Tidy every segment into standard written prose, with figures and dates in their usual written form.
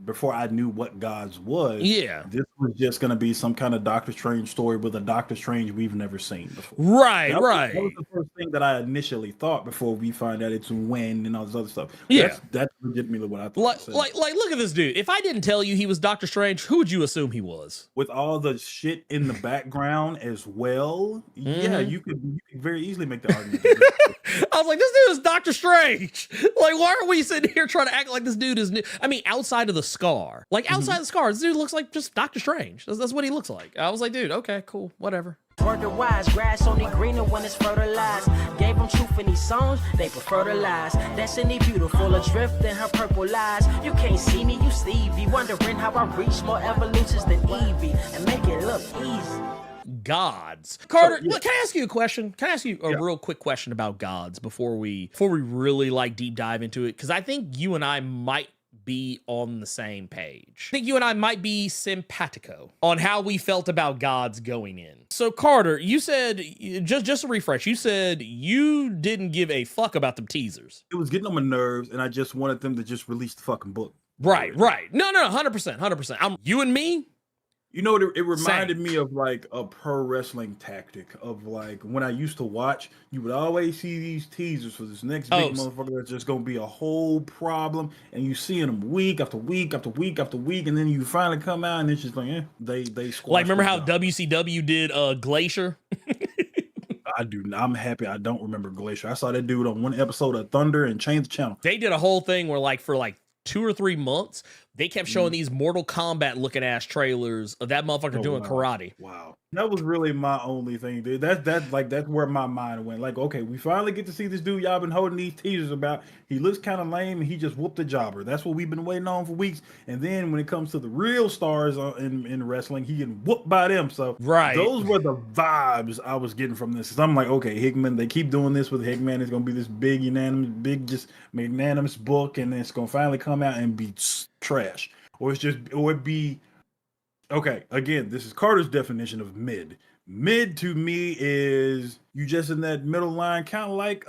before I knew what Gods was. Yeah. This was just going to be some kind of Doctor Strange story with a Doctor Strange we've never seen before. Right, That was right. the first thing that I initially thought before we find out it's when and all this other stuff. Yeah. That's legitimately what I thought. Like, look at this dude. If I didn't tell you he was Doctor Strange, who would you assume he was? With all the shit in the background as well, yeah, you could very easily make the argument. I was like, this dude is Doctor Strange. Like, why are we sitting here trying to act like this dude is new? I mean, outside of the scar, like outside the scar, this dude looks like just Doctor Strange. That's what he looks like. I was like, dude, okay, cool, whatever. Word to wise, grass only greener when it's fertilized. Gave them truth in these songs, they prefer to lies. Destiny beautiful, adrift in her purple eyes. You can't see me, you Stevie. Wondering how I reach more evolutions than Evie and make it look easy. Gods. Carter, look, can I ask you a question? Can I ask you a real quick question about Gods before we really like deep dive into it? Because I think you and I might be on the same page. I think you and I might be simpatico on how we felt about Gods going in. So Carter, you said, just a refresh, you said you didn't give a fuck about the teasers. It was getting on my nerves, and I just wanted them to just release the fucking book. Right. No, 100%. You and me. You know, it reminded me of like a pro wrestling tactic of like when I used to watch, you would always see these teasers for this next big motherfucker that's just going to be a whole problem. And you see them week after week after week after week. And then you finally come out and it's just like, they squash. Like, remember how WCW did Glacier? I'm happy I don't remember Glacier. I saw that dude on one episode of Thunder and changed the channel. They did a whole thing where like for like 2 or 3 months, they kept showing these Mortal Kombat looking ass trailers of that motherfucker doing karate. Wow. That was really my only thing, dude. That's where my mind went. Like, okay, we finally get to see this dude y'all been holding these teasers about. He looks kind of lame and he just whooped a jobber. That's what we've been waiting on for weeks. And then when it comes to the real stars in wrestling, he getting whooped by them. So those were the vibes I was getting from this. I'm like, okay, Hickman, they keep doing this with Hickman. It's gonna be this big magnanimous book, and then it's gonna finally come out and be trash. Or it'd be okay, again, this is Carter's definition of mid. Mid to me is you just in that middle line, kind of like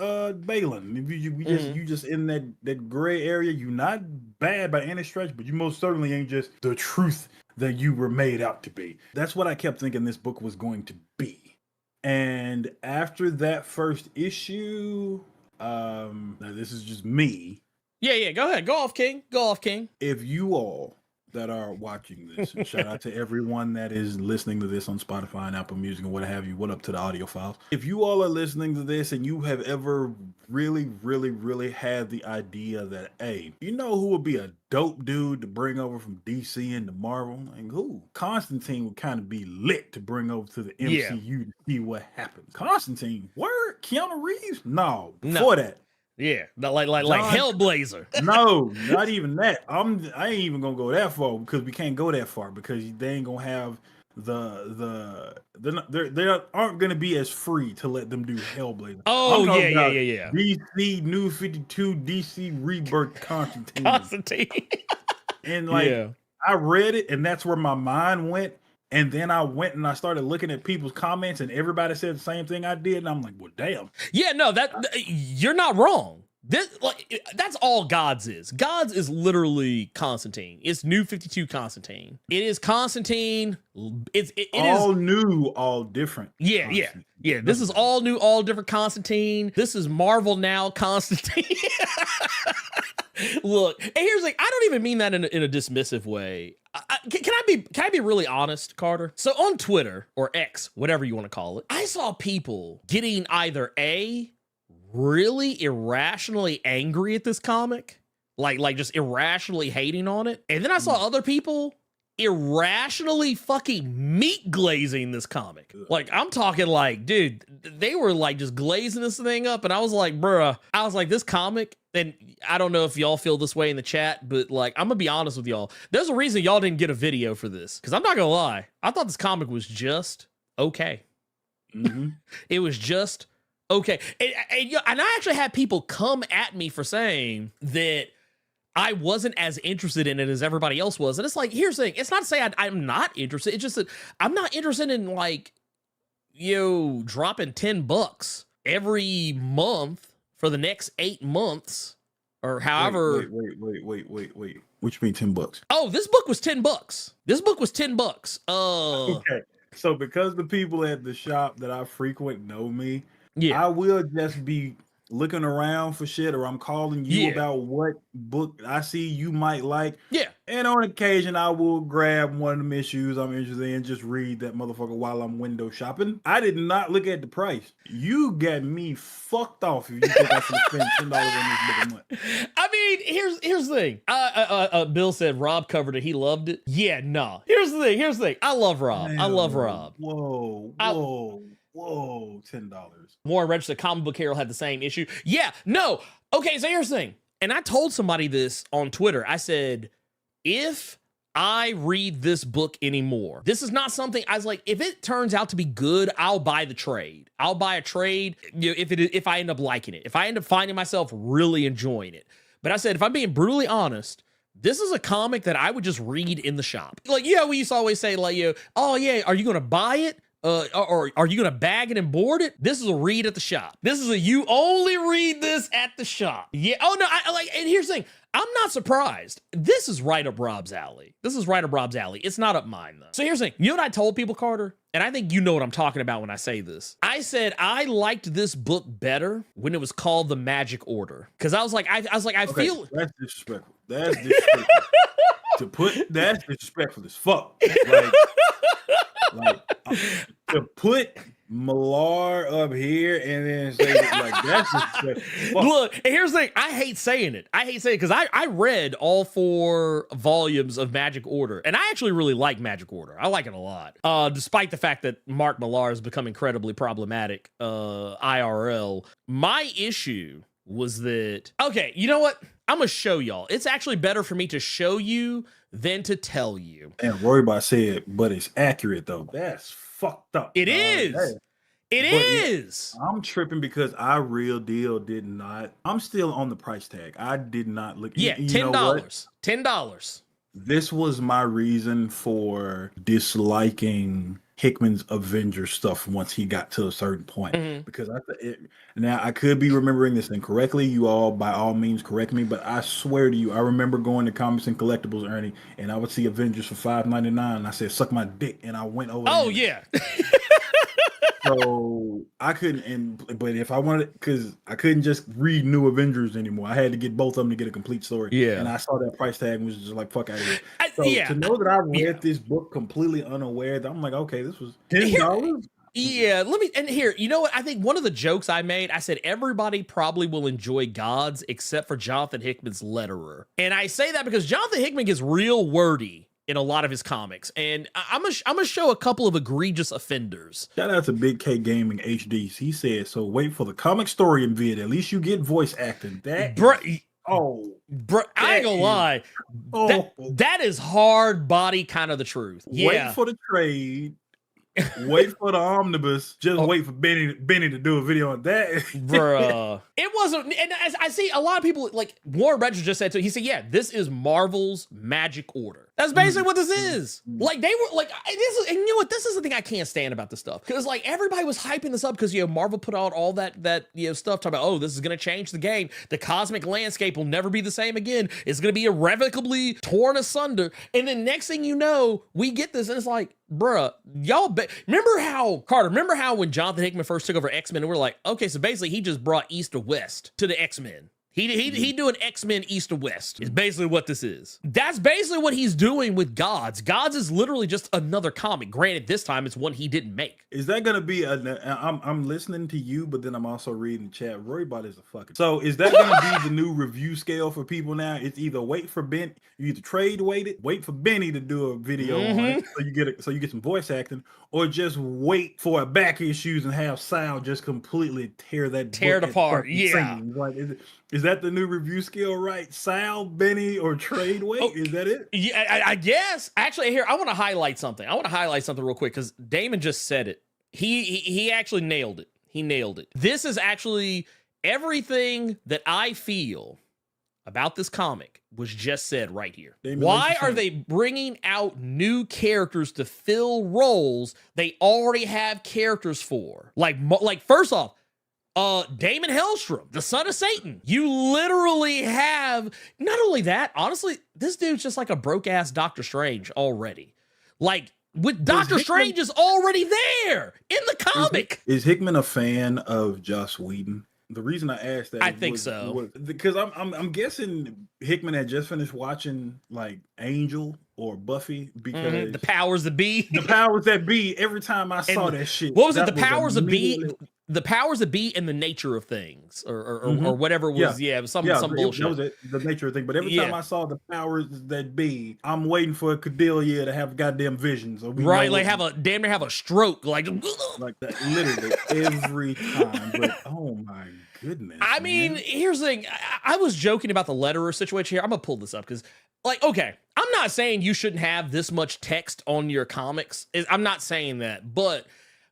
Balin. You just in that gray area. You're not bad by any stretch, but you most certainly ain't just the truth that you were made out to be. That's what I kept thinking this book was going to be. And after that first issue, now this is just me. Yeah, go ahead. Go off, King. If you all that are watching this, and shout out to everyone that is listening to this on Spotify and Apple Music and what have you, what up to the audio files. If you all are listening to this and you have ever really, really, really had the idea that, hey, you know who would be a dope dude to bring over from DC into Marvel? Like who? Constantine would kind of be lit to bring over to the MCU to see what happens. Constantine, word? Keanu Reeves? No, before that. Yeah, like Hellblazer. No, not even that. I ain't even gonna go that far because we can't go that far because they ain't gonna have they aren't gonna be as free to let them do Hellblazer. Oh yeah. DC New 52, DC Rebirth Constantine. And like I read it, and that's where my mind went. And then I went and I started looking at people's comments, and everybody said the same thing I did. And I'm like, well, damn. Yeah, no, you're not wrong. That's all Gods is. Gods is literally Constantine. It's New 52 Constantine. It is Constantine. It all is new, all different. Yeah. This is all new, all different Constantine. This is Marvel Now Constantine. Look, and here's like, I don't even mean that in a dismissive way. Can I be really honest, Carter? So on Twitter or X, whatever you want to call it, I saw people getting either really irrationally angry at this comic, like just irrationally hating on it, and then I saw other people irrationally fucking meat glazing this comic. Like, I'm talking like, dude, they were like just glazing this thing up, and I was like, bruh, this comic, and I don't know if y'all feel this way in the chat, but like, I'm gonna be honest with y'all. There's a reason y'all didn't get a video for this, because I'm not gonna lie, I thought this comic was just okay. It was just okay. And I actually had people come at me for saying that I wasn't as interested in it as everybody else was. And it's like, here's the thing. It's not to say I'm not interested. It's just that I'm not interested in like, dropping $10 every month for the next 8 months or however. Wait. What you mean $10? Oh, this book was $10. This book was $10. Okay. So because the people at the shop that I frequent know me, Yeah. I will just be looking around for shit, or I'm calling you about what book I see you might like. Yeah. And on occasion, I will grab one of them issues I'm interested in, just read that motherfucker while I'm window shopping. I did not look at the price. You got me fucked off if you think I should spend $10 on this book a month. I mean, here's the thing. Bill said Rob covered it. He loved it. Yeah, no. Here's the thing. I love Rob. Man, I love Rob. Whoa, $10. Warren Register Comic Book Hero had the same issue. Yeah, no. Okay, so here's the thing. And I told somebody this on Twitter. I said, if I read this book anymore, this is not something I was like, if it turns out to be good, I'll buy the trade. I'll buy a trade, you know, if I end up liking it, if I end up finding myself really enjoying it. But I said, if I'm being brutally honest, this is a comic that I would just read in the shop. Like, yeah, we used to always say, like, you know, oh yeah, are you gonna buy it? Or are you gonna bag it and board it? This is a read at the shop. This is a you only read this at the shop. Yeah. Oh no. I like. And here's the thing. I'm not surprised. This is right up Rob's alley. It's not up mine though. So here's the thing. You know what I told people, Carter? And I think you know what I'm talking about when I say this. I said I liked this book better when it was called The Magic Order, because I was like, I feel that's disrespectful. That's disrespectful. That's disrespectful as fuck. Like to put Millar up here and then say like that's just look. And here's the thing. I hate saying it because I read all 4 volumes of Magic Order, and I actually really like Magic Order. I like it a lot, despite the fact that Mark Millar has become incredibly problematic IRL. My issue was that, okay, you know what? I'm gonna show y'all. It's actually better for me to show you than to tell you. And Roy said, but it's accurate though. That's fucked up. It is. It is. Yeah, I'm tripping because I real deal did not. I'm still on the price tag. I did not look. Yeah, $10. $10. This was my reason for disliking Hickman's Avengers stuff once he got to a certain point, because now I could be remembering this incorrectly. You all, by all means, correct me, but I swear to you, I remember going to Comics and Collectibles, Ernie, and I would see Avengers for $5.99, and I said, "Suck my dick," and I went over. Oh yeah. So I couldn't, but if I wanted, because I couldn't just read New Avengers anymore, I had to get both of them to get a complete story. Yeah, and I saw that price tag and was just like, "Fuck out of here." To know that I read this book completely unaware, I'm like, okay, this was $10. Yeah, you know what? I think one of the jokes I made, I said everybody probably will enjoy G.O.D.S except for Jonathan Hickman's letterer, and I say that because Jonathan Hickman gets real wordy in a lot of his comics, and I'm gonna show a couple of egregious offenders. Shout out to Big K Gaming HD. He said, "So wait for the comic story in vid. At least you get voice acting." That I ain't gonna lie. That is hard body kind of the truth. Yeah. Wait for the trade. Wait for the omnibus. Just wait for Benny to do a video on that. Bruh. It wasn't, and as I see a lot of people, like Warren Register just said, so he said, yeah, this is Marvel's Magic Order. That's basically what this is. Like, they were like, this is, and you know what, this is the thing I can't stand about this stuff. Because like everybody was hyping this up because, you know, Marvel put out all that stuff talking about, oh, this is gonna change the game. The cosmic landscape will never be the same again. It's gonna be irrevocably torn asunder. And then next thing you know, we get this, and it's like, bruh, y'all remember how when Jonathan Hickman first took over X-Men, and we're like, okay, so basically he just brought East to West to the X-Men. He doing X-Men East to West is basically what this is. That's basically what he's doing with G.O.D.S. G.O.D.S is literally just another comic. Granted, this time it's one he didn't make. Is that gonna be I'm listening to you, but then I'm also reading the chat. Roybot is a fucking. So is that gonna be the new review scale for people now? It's either wait for Ben, you either trade wait for Benny to do a video on it, so you get some voice acting, or just wait for a back issues and have Sal just completely tear it apart. Yeah. Like, is that the new review scale, right? Sal, Benny, or trade wait? Is that it? Yeah, I guess. Actually, here, I want to highlight something. Real quick because Damon just said it. He actually nailed it. He nailed it. This is actually everything that I feel about this comic was just said right here. Why are they bringing out new characters to fill roles they already have characters for? Like first off, Damon Hellstrom, the son of Satan. You literally have, not only that, honestly, this dude's just like a broke ass Doctor Strange already. Like, with Doctor Strange is already there in the comic. Is Hickman a fan of Joss Whedon? The reason I asked that, I think so, because I'm guessing Hickman had just finished watching like Angel or Buffy, because the powers that be, the powers that be. Every time I saw that shit, what was it? The powers that be. The powers that be and the nature of things, or whatever was, some bullshit. That was it, the nature of things. But every time I saw the powers that be, I'm waiting for Cordelia to have goddamn visions. Right, like damn near have a stroke, like that, literally every time. But oh my goodness! I mean, here's the thing. I was joking about the letterer situation here. I'm gonna pull this up because, like, okay, I'm not saying you shouldn't have this much text on your comics. I'm not saying that, but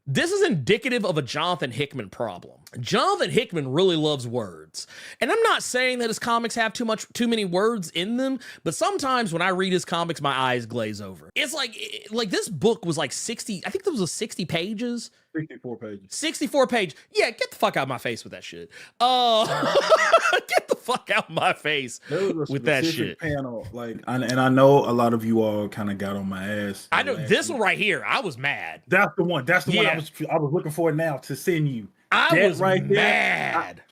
this is indicative of a Jonathan Hickman problem. Jonathan Hickman really loves words. And I'm not saying that his comics have too many words in them, but sometimes when I read his comics, my eyes glaze over. It's like this book was like 60, I think there was 60 pages. 64 pages. 64 page. Yeah, get the fuck out of my face with that shit. Get the fuck out of my face with that shit. Panel, like, and I know a lot of you all kind of got on my ass. I know this one right here. I was mad. That's the one. That's the one I was looking for now to send you. I was right mad.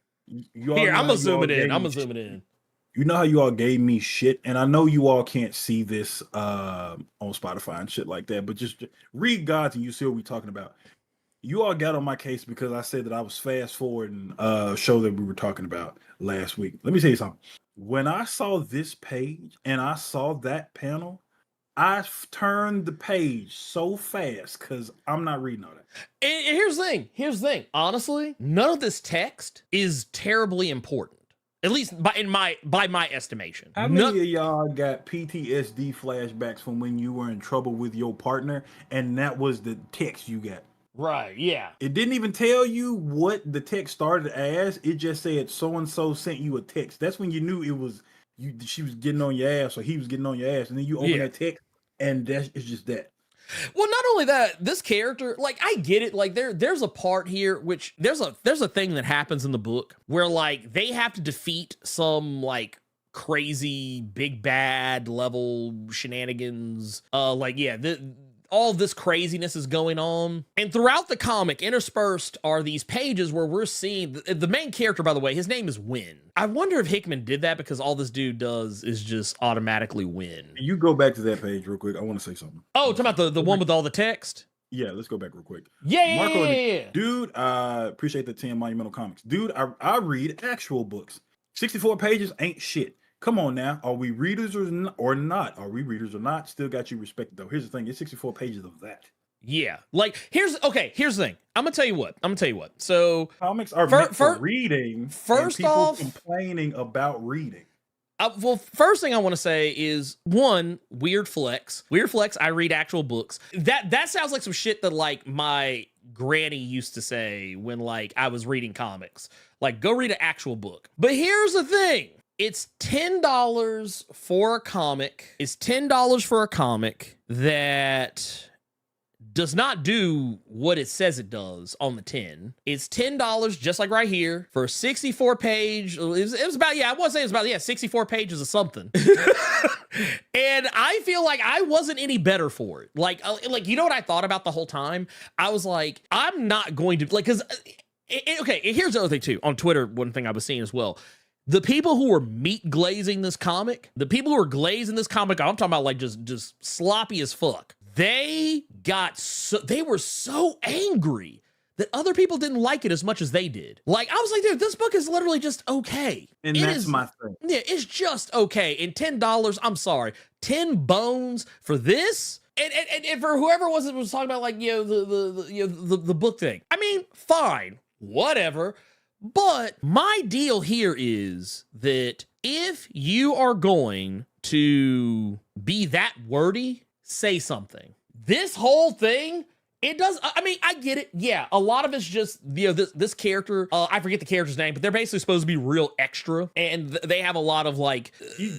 Here, I'm gonna zoom it in. You know how you all gave me shit, and I know you all can't see this on Spotify and shit like that, but just read Gods and you see what we're talking about. You all got on my case because I said that I was fast forwarding a show that we were talking about last week. Let me tell you something. When I saw this page and I saw that panel, I turned the page so fast because I'm not reading all that. And here's the thing. Honestly, none of this text is terribly important. At least by my estimation. How many of y'all got PTSD flashbacks from when you were in trouble with your partner and that was the text you got? Right, yeah. It didn't even tell you what the text started as. It just said so-and-so sent you a text. That's when you knew it was you. She was getting on your ass or he was getting on your ass. And then you open that text and it's just that. Well, not only that, this character, like, I get it. Like, there's a part here which there's a thing that happens in the book where, like, they have to defeat some, like, crazy big bad level shenanigans. All this craziness is going on. And throughout the comic, interspersed are these pages where we're seeing the main character, by the way, his name is Win. I wonder if Hickman did that because all this dude does is just automatically win. You go back to that page real quick. I want to say something. Oh, talking about the one with all the text? Yeah, let's go back real quick. Yeah. Dude, I appreciate the 10 Monumental Comics. Dude, I read actual books. 64 pages ain't shit. Come on now. Are we readers or not? Are we readers or not? Still got you respected though. Here's the thing. It's 64 pages of that. Yeah. Like, here's the thing. I'm gonna tell you what. So comics are meant for reading. First off, complaining about reading. Well, first thing I want to say is one, weird flex. I read actual books. That sounds like some shit that like my granny used to say when like I was reading comics. Like, go read an actual book. But here's the thing. It's $10 for a comic. It's $10 for a comic that does not do what it says it does on the tin. It's $10, just like right here, for a 64 page. It was about, I want to say it was about, 64 pages of something. And I feel like I wasn't any better for it. Like, you know what I thought about the whole time? I was like, I'm not going to, like, because, okay, here's the other thing too. On Twitter, one thing I was seeing as well. The people who were meat glazing this comic, I'm talking about like just sloppy as fuck. They were so angry that other people didn't like it as much as they did. Like, I was like, dude, this book is literally just okay. And that's my thing. Yeah, it's just okay. And $10, I'm sorry, 10 bones for this? And for whoever was talking about like, the book thing. I mean, fine, whatever. But my deal here is that if you are going to be that wordy, say something. This whole thing, it does. I mean, I get it. Yeah, a lot of it's just, this character, I forget the character's name, but they're basically supposed to be real extra. And they have a lot of like...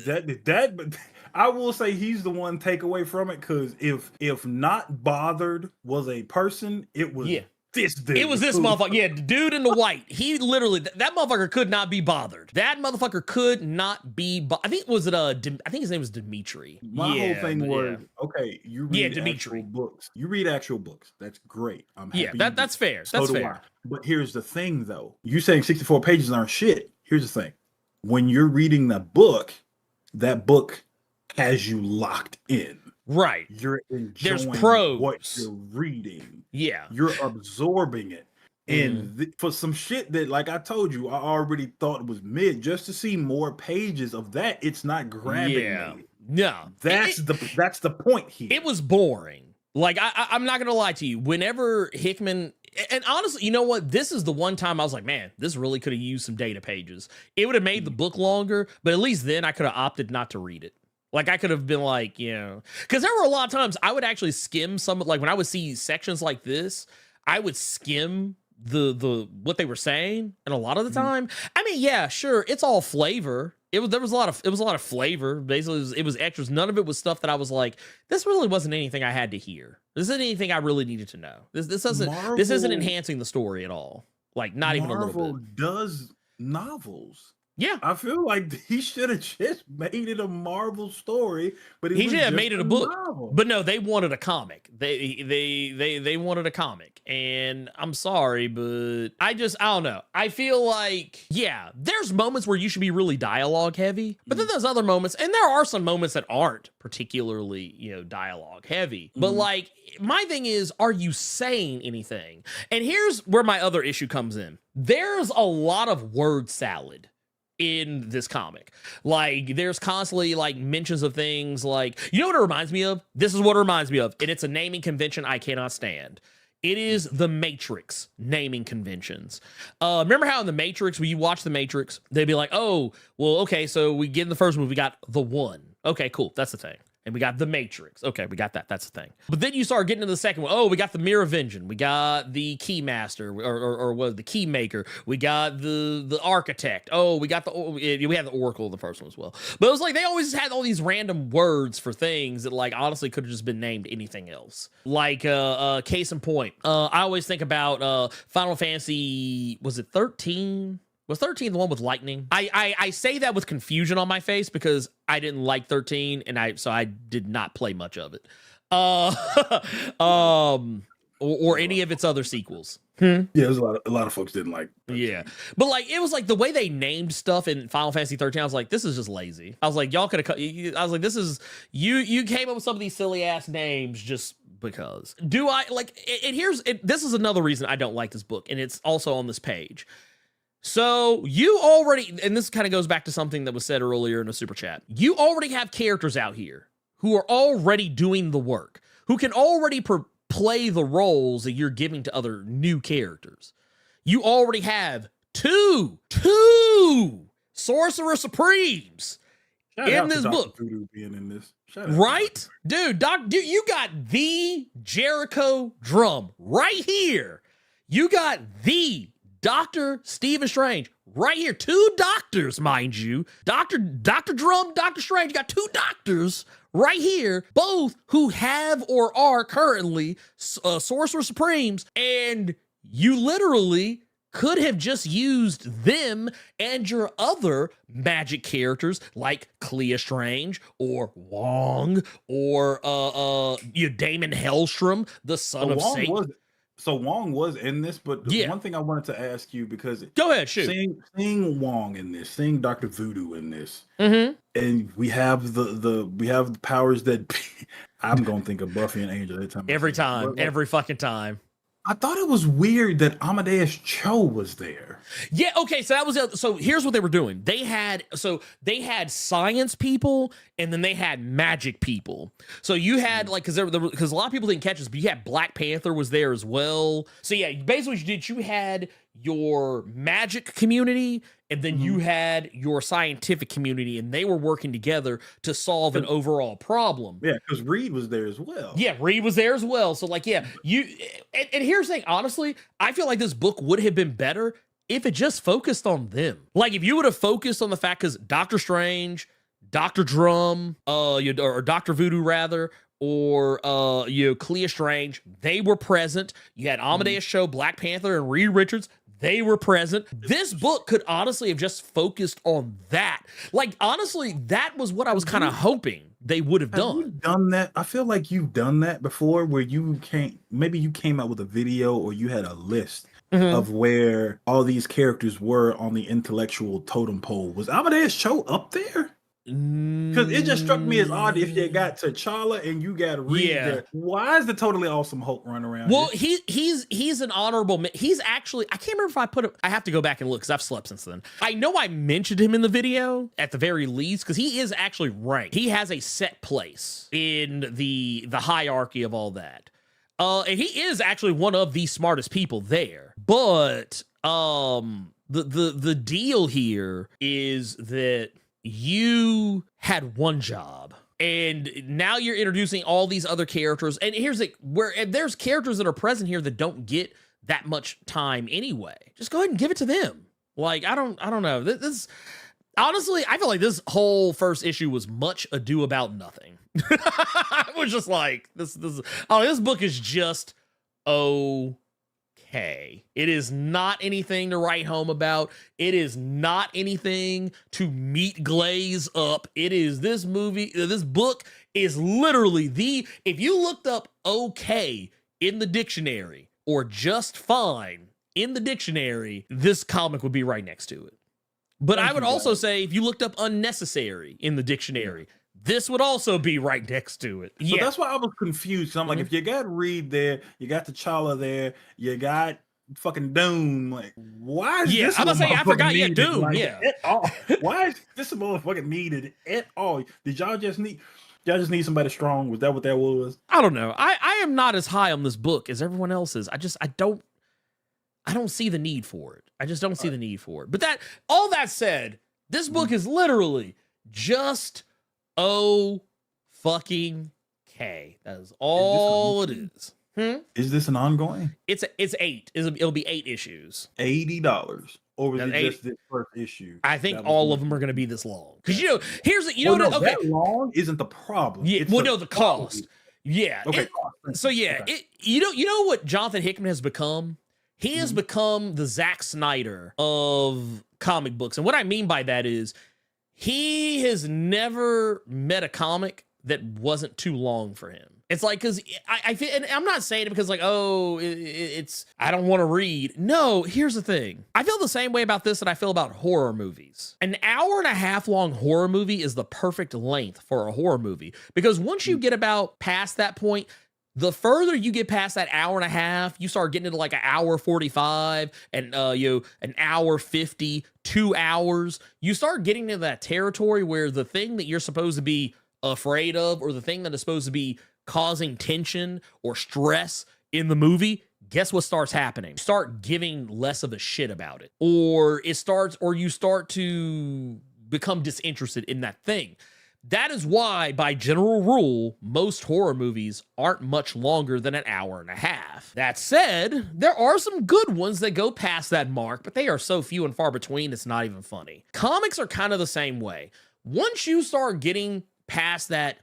But I will say he's the one takeaway from it, because if not bothered was a person, it was this dude. It was this motherfucker. Yeah, the dude in the white. He literally, that motherfucker could not be bothered. That motherfucker could not be. I think I think his name was Dimitri. My whole thing was okay. You read Dimitri actual books. You read actual books. That's great. I'm happy. That's fair. So that's do fair. I. But here's the thing, though. You saying 64 pages aren't shit. Here's the thing. When you're reading that book has you locked in. Right. You're enjoying There's prose. what you're reading. Yeah. You're absorbing it. And for some shit that, like I told you, I already thought was mid, just to see more pages of that, it's not grabbing me. No. That's the point here. It was boring. Like, I'm not going to lie to you. Whenever Hickman, and honestly, you know what? This is the one time I was like, man, this really could have used some data pages. It would have made the book longer, but at least then I could have opted not to read it. Like, I could have been like, you know, because there were a lot of times I would actually skim some, like when I would see sections like this, I would skim the what they were saying, and a lot of the time, I mean, yeah, sure, it's all flavor. There was a lot of flavor. Basically, it was extras. None of it was stuff that I was like, this really wasn't anything I had to hear. This isn't anything I really needed to know. This isn't enhancing the story at all. Like, not even a little bit. Marvel does novels. Yeah, I feel like he should have just made it a Marvel story, but he should have made it a book. Novel. But no, they wanted a comic. They wanted a comic, and I'm sorry, but I don't know. I feel like, yeah, there's moments where you should be really dialogue heavy, but then there's other moments, and there are some moments that aren't particularly, you know, dialogue heavy. But like, my thing is, are you saying anything? And here's where my other issue comes in. There's a lot of word salad in this comic. Like, there's constantly like mentions of things like, you know what it reminds me of? This is what it reminds me of, and it's a naming convention I cannot stand. It is the Matrix naming conventions. Remember how in the Matrix, when you watch the Matrix, they'd be like, oh, well, okay, so we get in the first movie, we got the One. Okay, cool, that's the thing. And we got the Matrix. Okay, we got that. That's the thing. But then you start getting into the second one. Oh, we got the Merovingian. We got the Keymaster, or was the Keymaker. We got the Architect. Oh, we had the Oracle in the first one as well. But it was like they always had all these random words for things that, like, honestly could have just been named anything else. Like, case in point, I always think about Final Fantasy. Was it 13? Was 13 the one with lightning? I say that with confusion on my face because I didn't like 13, and so I did not play much of it. Or any of its other sequels. Yeah, there's a lot of folks didn't like 13. Yeah. But like, it was like the way they named stuff in Final Fantasy 13, I was like, this is just lazy. I was like, y'all could have, I was like, this is, you came up with some of these silly ass names just because. Do I like, this is another reason I don't like this book, and it's also on this page. So you already, and this kind of goes back to something that was said earlier in a super chat, you already have characters out here who are already doing the work, who can already play the roles that you're giving to other new characters. You already have two Sorcerer Supremes in this book. Voodoo being in this. Right? Dude, you got the Jericho drum right here. You got the Dr. Stephen Strange right here. Two doctors, mind you. Dr. Drum, Dr. Strange. You got two doctors right here, both who have or are currently Sorcerer Supremes, and you literally could have just used them and your other magic characters like Clea Strange or Wong or Damon Hellstrom, the son of Satan. So Wong was in this, but one thing I wanted to ask you, because go ahead, shoot. Seeing Wong in this, seeing Dr. Voodoo in this, and we have the powers that I'm gonna think of Buffy and Angel every time. Every fucking time. I thought it was weird that Amadeus Cho was there. Yeah, okay, so here's what they were doing. They had science people, and then they had magic people. So you had because a lot of people didn't catch this, but you had Black Panther was there as well. So yeah, basically what you had your magic community, and then you had your scientific community, and they were working together to solve an overall problem. Yeah, because Reed was there as well. Yeah, Reed was there as well. So like, yeah, and here's the thing, honestly, I feel like this book would have been better if it just focused on them. Like, if you would have focused on the fact, because Doctor Strange, Dr. Drum, or Dr. Voodoo rather, or Clea Strange, they were present. You had Amadeus Cho, Black Panther, and Reed Richards. They were present. This book could honestly have just focused on that. Like, honestly, that was what I was kind of hoping they would have done. You done that? I feel like you've done that before, where maybe you came out with a video, or you had a list of where all these characters were on the intellectual totem pole. Was Amadeus Cho up there? Because it just struck me as odd if you got T'Challa and you got Reed there. Why is the Totally Awesome Hulk running around? Well, he's an honorable. He's actually, I can't remember if I put him. I have to go back and look because I've slept since then. I know I mentioned him in the video at the very least because he is actually ranked. He has a set place in the hierarchy of all that. And he is actually one of the smartest people there. But the deal here is that you had one job and now you're introducing all these other characters. And here's and there's characters that are present here that don't get that much time anyway. Just go ahead and give it to them. Like, I don't know. This honestly, I feel like this whole first issue was much ado about nothing. I was just like, this book is just okay. It is not anything to write home about. It is not anything to meet glaze up. It is this book is literally if you looked up okay in the dictionary or just fine in the dictionary, this comic would be right next to it. But I would also say if you looked up unnecessary in the dictionary, this would also be right next to it. So that's why I was confused. I'm like, if you got Reed there, you got T'Challa there, you got fucking Doom. Like, why is this? I'm gonna say I forgot you had Doom. Like, at all? Why is this motherfucking needed at all? Did y'all just need somebody strong? Was that what that was? I don't know. I am not as high on this book as everyone else is. I don't see the need for it. I just don't see the need for it. But all that said, this book is literally just fucking K. That is all it is. Is this an ongoing? It's 8. It'll be 8 issues. $80. Or was it just this first issue? I think all of them are going to be this long. Because that long isn't the problem. Yeah, the cost. Yeah. Okay. You know what Jonathan Hickman has become? He has become the Zack Snyder of comic books. And what I mean by that is he has never met a comic that wasn't too long for him. It's like, because I feel, and I'm not saying it because like, it's I don't want to read. No, here's the thing. I feel the same way about this that I feel about horror movies. An hour and a half long horror movie is the perfect length for a horror movie. Because once you get about past that point, the further you get past that hour and a half, you start getting into like an hour 45 and an hour 50, 2 hours. You start getting into that territory where the thing that you're supposed to be afraid of, or the thing that is supposed to be causing tension or stress in the movie, guess what starts happening? You start giving less of a shit about it, or you start to become disinterested in that thing. That is why, by general rule, most horror movies aren't much longer than an hour and a half. That said, there are some good ones that go past that mark, but they are so few and far between, it's not even funny. Comics are kind of the same way. Once you start getting past that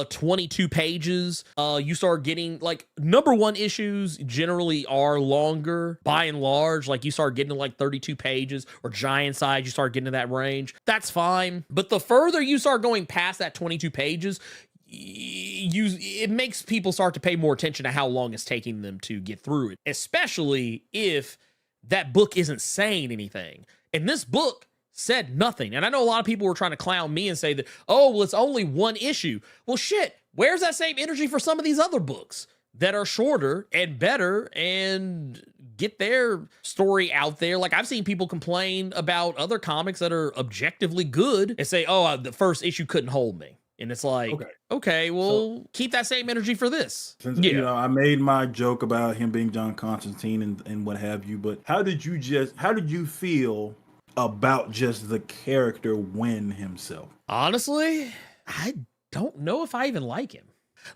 22 pages, you start getting like number 1 issues generally are longer by and large. Like you start getting to like 32 pages or giant size, you start getting to that range. That's fine. But the further you start going past that 22 pages, it makes people start to pay more attention to how long it's taking them to get through it, especially if that book isn't saying anything. And this book said nothing. And I know a lot of people were trying to clown me and say that, it's only 1 issue. Well, shit, where's that same energy for some of these other books that are shorter and better and get their story out there? Like, I've seen people complain about other comics that are objectively good and say, the first issue couldn't hold me. And it's like, okay, well, keep that same energy for this. Since, I made my joke about him being John Constantine and what have you, but how did you feel about just the character Wynn himself? Honestly, I don't know if I even like him.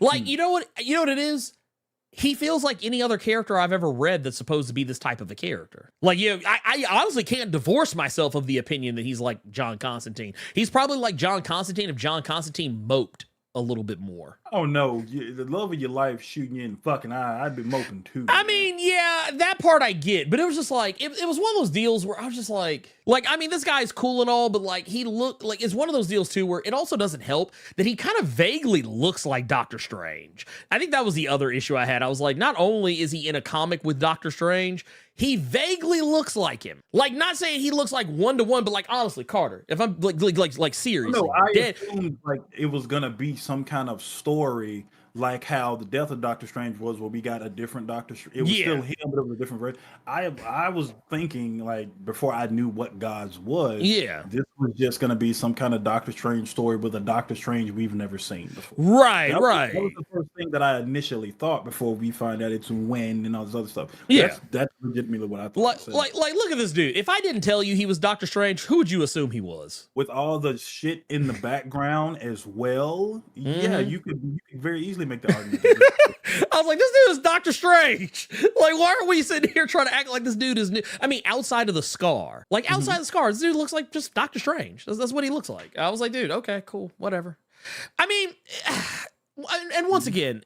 Like, you know what it is? he feels like any other character I've ever read that's supposed to be this type of a character. Like, you know, I honestly can't divorce myself of the opinion that he's like John Constantine. He's probably like John Constantine if John Constantine moped a little bit more. Oh no, the love of your life shooting you in the fucking eye. I'd be moping too. I mean, yeah, that part I get, but it was just like, it was one of those deals where I was just like, I mean, this guy's cool and all, but like, he looked like, it's one of those deals too, where it also doesn't help that he kind of vaguely looks like Doctor Strange. I think that was the other issue I had. I was like, not only is he in a comic with Doctor Strange, he vaguely looks like him. Like, not saying he looks like 1-to-1, but like, honestly, Carter, if I'm like seriously, no, I assumed like it was gonna be some kind of story, like how the death of Doctor Strange was, where we got a different Doctor. It was still him, but it was a different version. I was thinking like before I knew what G.O.D.S was. Yeah, this was just gonna be some kind of Doctor Strange story with a Doctor Strange we've never seen before. Right, that right. That was the first thing that I initially thought before we find out it's when and all this other stuff. Yeah, that's legitimately what I thought. Like, look at this dude. If I didn't tell you he was Doctor Strange, who would you assume he was? With all the shit in the background as well, yeah, you could very easily make the argument. I was like, this dude is Doctor Strange. Like, why are we sitting here trying to act like this dude is new? I mean, outside of the scar, like outside the scar, this dude looks like just Doctor Strange. That's what he looks like. I was like, dude, okay, cool, whatever. I mean, and once again,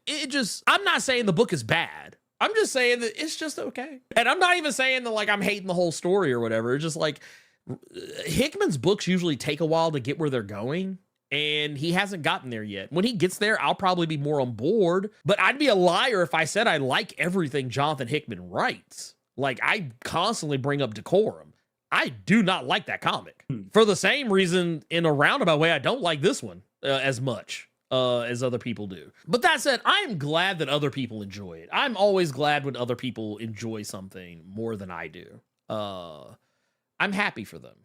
I'm not saying the book is bad. I'm just saying that it's just okay. And I'm not even saying that like I'm hating the whole story or whatever. It's just like Hickman's books usually take a while to get where they're going. And he hasn't gotten there yet. When he gets there, I'll probably be more on board. But I'd be a liar if I said I like everything Jonathan Hickman writes. Like, I constantly bring up Decorum. I do not like that comic. For the same reason, in a roundabout way, I don't like this one as much as other people do. But that said, I am glad that other people enjoy it. I'm always glad when other people enjoy something more than I do. I'm happy for them.